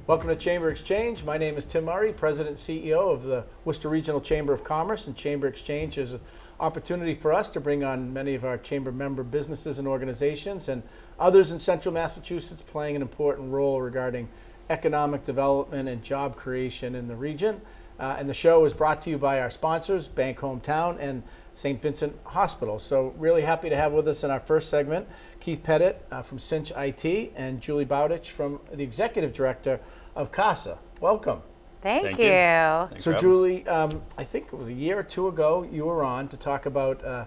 Welcome to Chamber Exchange. My name is Tim Murray, President and CEO of the Worcester Regional Chamber of Commerce, and Chamber Exchange is an opportunity for us to bring on many of our Chamber member businesses and organizations and others in Central Massachusetts playing an important role regarding economic development and job creation in the region. And the show is brought to you by our sponsors, Bank Hometown and St. Vincent Hospital. So really happy to have with us in our first segment, Keith Pettit from Cinch I.T. and Julie Bowditch from the Executive Director of CASA. Welcome. Thank you. So Julie, I think it was a year or two ago you were on to talk about a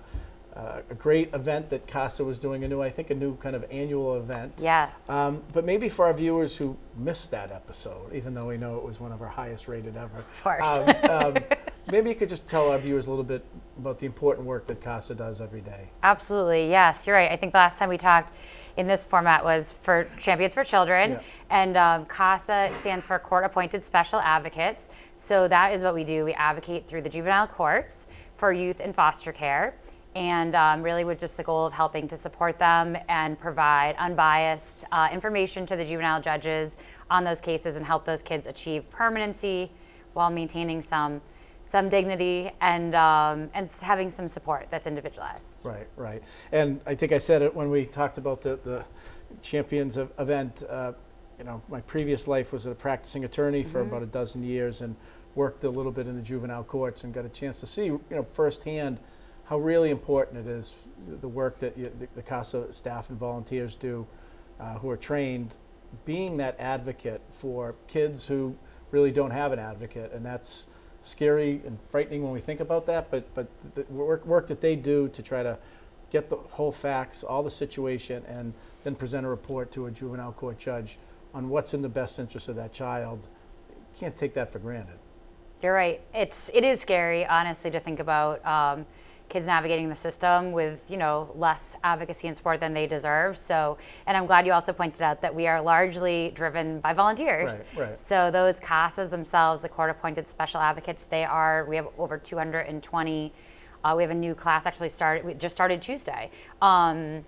great event that CASA was doing, a new kind of annual event. Yes. But maybe for our viewers who missed that episode, even though we know it was one of our highest rated ever. Of course. Maybe you could just tell our viewers a little bit about the important work that CASA does every day. Absolutely, yes, you're right. I think the last time we talked in this format was for Champions for Children, and CASA stands for Court Appointed Special Advocates. So that is what we do. We advocate through the juvenile courts for youth in foster care, and really with just the goal of helping to support them and provide unbiased information to the juvenile judges on those cases and help those kids achieve permanency while maintaining some dignity and having some support that's individualized. Right. And I think I said it when we talked about the Champions event. My previous life was a practicing attorney for about a dozen years and worked a little bit in the juvenile courts and got a chance to see, firsthand how really important it is, the work that the CASA staff and volunteers do who are trained, being that advocate for kids who really don't have an advocate. And that's scary and frightening when we think about that, but the work that they do to try to get the whole facts, all the situation, and then present a report to a juvenile court judge on what's in the best interest of that child, you can't take that for granted. You're right. It is scary, honestly, to think about kids navigating the system with, less advocacy and support than they deserve. So, and I'm glad you also pointed out that we are largely driven by volunteers. Right. So those CASAs themselves, the court-appointed special advocates, we have over 220. We have a new class we just started Tuesday. And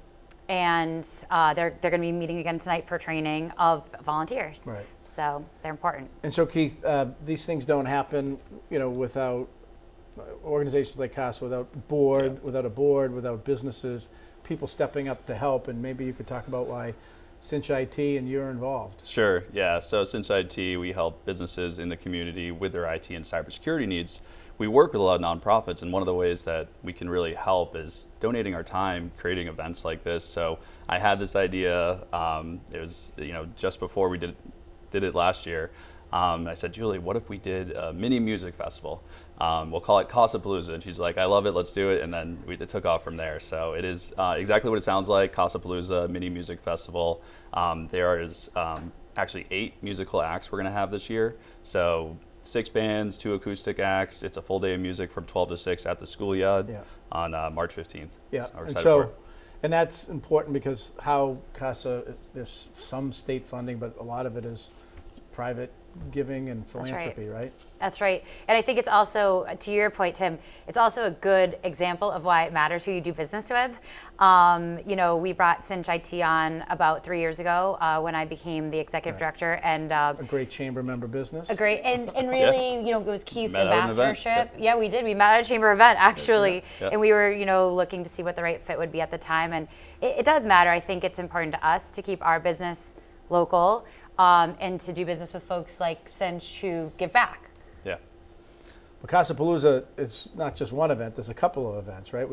they're going to be meeting again tonight for training of volunteers. Right. So they're important. And so Keith, these things don't happen, without organizations like CASA, without a board, without businesses, people stepping up to help. And maybe you could talk about why Cinch I.T. and you're involved. Sure, yeah. So Cinch I.T., we help businesses in the community with their IT and cybersecurity needs. We work with a lot of nonprofits, and one of the ways that we can really help is donating our time, creating events like this. So I had this idea, it was just before we did it last year. I said, Julie, what if we did a mini music festival? We'll call it CASAPalooza. And she's like, I love it, let's do it. And then it took off from there. So it is exactly what it sounds like, CASAPalooza, mini music festival. There is actually 8 musical acts we're going to have this year. So 6 bands, 2 acoustic acts. It's a full day of music from 12 to 6 at the schoolyard on March 15th. Yeah, so and that's important because how CASA, there's some state funding, but a lot of it is private giving and philanthropy, right? That's right. And I think it's also, to your point, Tim, it's also a good example of why it matters who you do business with. We brought Cinch I.T. on about 3 years ago when I became the executive director, and a great chamber member business. And really, it was Keith's ambassadorship. Yeah, we did. We met at a chamber event actually, and we were, looking to see what the right fit would be at the time. And it does matter. I think it's important to us to keep our business local. And to do business with folks like Cinch who give back. Yeah. Well, CASAPalooza is not just one event; there's a couple of events, right?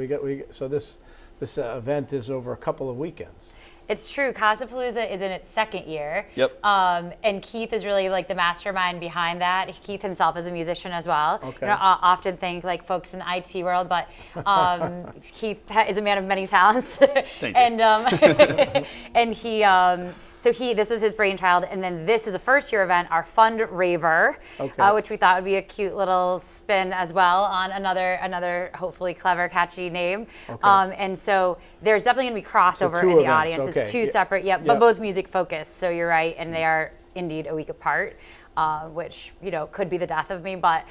So this event is over a couple of weekends. It's true. CASAPalooza is in its second year. Yep. And Keith is really like the mastermind behind that. Keith himself is a musician as well. Okay. I often think like folks in the IT world, but Keith is a man of many talents. Thank you. And this was his brainchild, and then this is a first-year event, our Fund Raver, which we thought would be a cute little spin as well on another hopefully clever, catchy name. Okay. And so there's definitely going to be crossover in the audience. Okay. It's two separate, but both music-focused, so you're right, and they are indeed a week apart, which, could be the death of me, but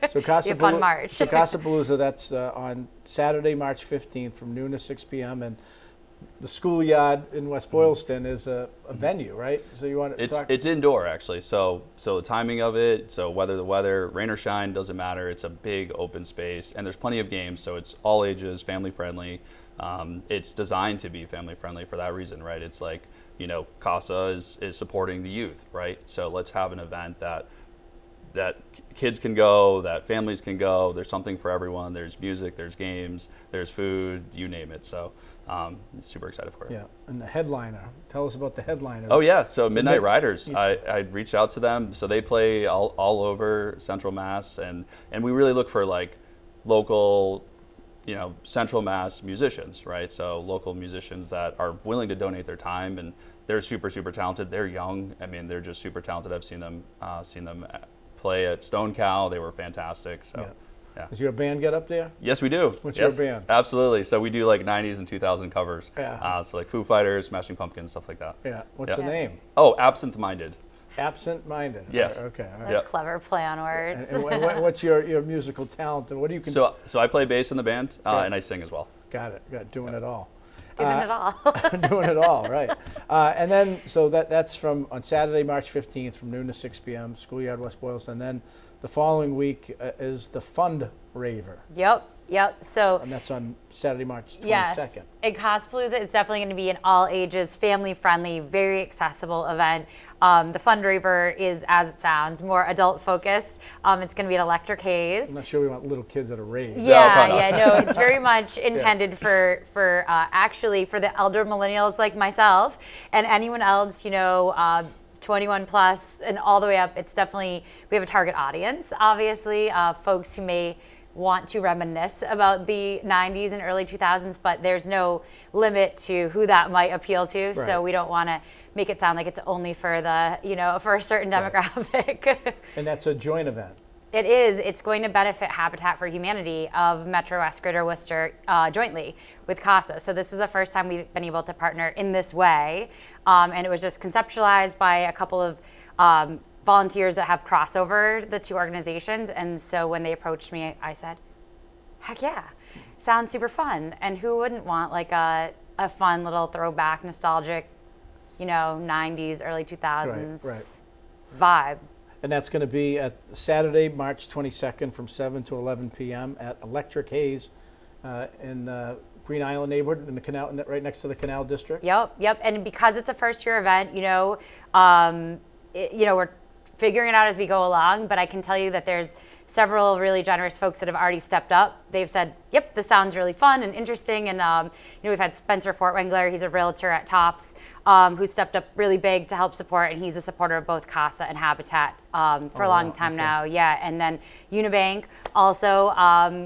so fun March. So CASAPalooza, that's on Saturday, March 15th from noon to 6 p.m., and the schoolyard in West Boylston is a venue, right? So you want to talk? It's indoor actually. So the timing of it, so whether the weather, rain or shine, doesn't matter. It's a big open space, and there's plenty of games. So it's all ages, family friendly. It's designed to be family friendly for that reason, right? It's like, you know, CASA is supporting the youth, right? So let's have an event that kids can go, that families can go. There's something for everyone. There's music, there's games, there's food, you name it. So super excited for it. Yeah, and the headliner. Tell us about the headliner. Oh yeah, so Midnight Riders. I reached out to them. So they play all over Central Mass, and we really look for like local, you know, Central Mass musicians, right? So local musicians that are willing to donate their time, and they're super talented. They're young. I mean, they're just super talented. I've seen them play at Stone Cow. They were fantastic. So. Yeah. Does your band get up there? Yes, we do. What's your band? Absolutely. So we do like 90s and 2000 covers. Yeah. So like Foo Fighters, Smashing Pumpkins, stuff like that. Yeah. What's the name? Oh, Absent Minded. Absent Minded. Yes. Okay. All right. A clever play on words. And what's your musical talent, and what do you? So I play bass in the band, and I sing as well. Got it. Doing it all. Doing it all. Doing it all, right. And then, so that's from on Saturday, March 15th from noon to 6 p.m., Schoolyard, West Boylston. And then the following week is the Fund Raver. Yep. So, and that's on Saturday, March 22nd. yes, at CASAPalooza, it's definitely going to be an all ages, family friendly, very accessible event. The Fund Raver is, as it sounds, more adult focused. It's going to be an electric haze. I'm not sure we want little kids at a rave. No, it's very much intended for actually for the elder millennials like myself and anyone else, 21 plus and all the way up. It's definitely, we have a target audience, obviously, folks who may want to reminisce about the 90s and early 2000s, but there's no limit to who that might appeal to. Right. So we don't want to make it sound like it's only for the, for a certain demographic. Right. And that's a joint event. It is. It's going to benefit Habitat for Humanity of Metro West Greater Worcester jointly with CASA. So this is the first time we've been able to partner in this way. And it was just conceptualized by a couple of volunteers that have crossover the two organizations. And so when they approached me, I said, heck yeah, sounds super fun. And who wouldn't want like a fun little throwback, nostalgic, 90s, early 2000s right. vibe. And that's going to be at Saturday, March 22nd from 7 to 11 p.m. at Electric Haze in Green Island neighborhood in the canal, right next to the Canal District. Yep. And because it's a first-year event, we're figuring it out as we go along. But I can tell you that there's several really generous folks that have already stepped up. They've said, "Yep, this sounds really fun and interesting." And we've had Spencer Fortwengler. He's a realtor at Tops. Who stepped up really big to help support, and he's a supporter of both CASA and Habitat for a long time now. Yeah, and then Unibank also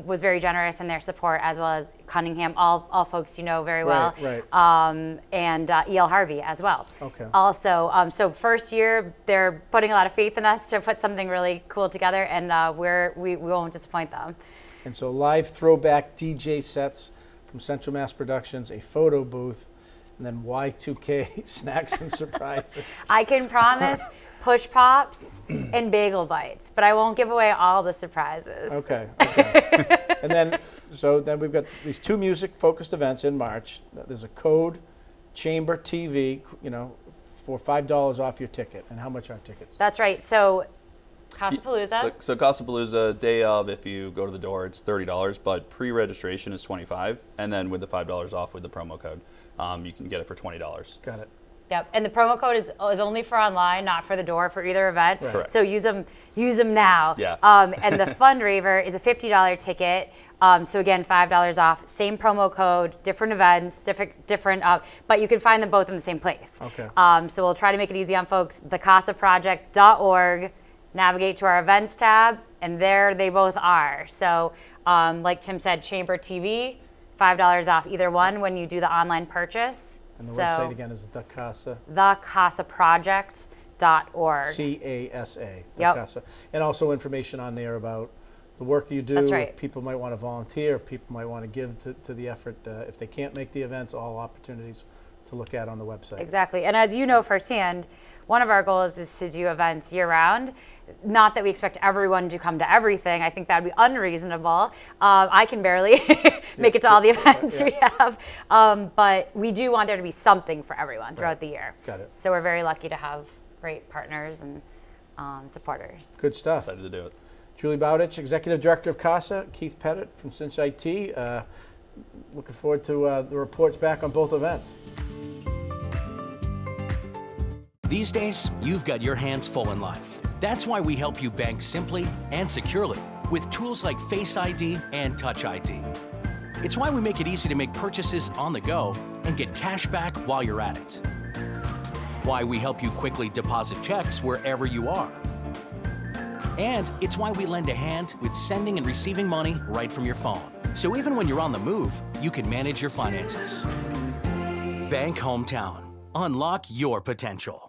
was very generous in their support, as well as Cunningham, all folks you know very well. Right. And E.L. Harvey as well. Okay. Also, so first year, they're putting a lot of faith in us to put something really cool together, and we won't disappoint them. And so live throwback DJ sets from Central Mass Productions, a photo booth, and then Y2K snacks and surprises. I can promise push pops and bagel bites, but I won't give away all the surprises. Okay. And then we've got these two music-focused events in March. There's a code, Chamber TV, for $5 off your ticket. And how much are tickets? That's right. So CASAPalooza. So CASAPalooza, day of, if you go to the door, it's $30, but pre-registration is $25, and then with the $5 off with the promo code, you can get it for $20. Got it. Yep, and the promo code is only for online, not for the door for either event. Right. Correct. So use them now. Yeah. And the Fund Raver is a $50 ticket. So again, $5 off, same promo code, different events, different, but you can find them both in the same place. Okay. So we'll try to make it easy on folks. thecasaproject.org, navigate to our events tab, and there they both are. So like Tim said, Chamber TV, $5 off either one when you do the online purchase. And the website again is thecasaproject.org. CASA. Yep. CASA. And also information on there about the work that you do. That's right. If people might want to volunteer, if people might want to give to the effort. If they can't make the events, all opportunities to look at on the website. Exactly. And as you know firsthand, one of our goals is to do events year round. Not that we expect everyone to come to everything. I think that would be unreasonable. I can barely make it to all the events we have. But we do want there to be something for everyone throughout the year. Got it. So we're very lucky to have great partners and supporters. Good stuff. Excited to do it. Julie Bowditch, Executive Director of CASA, Keith Pettit from Cinch I.T. Looking forward to the reports back on both events. These days, you've got your hands full in life. That's why we help you bank simply and securely with tools like Face ID and Touch ID. It's why we make it easy to make purchases on the go and get cash back while you're at it. Why we help you quickly deposit checks wherever you are. And it's why we lend a hand with sending and receiving money right from your phone. So even when you're on the move, you can manage your finances. Bank Hometown. Unlock your potential.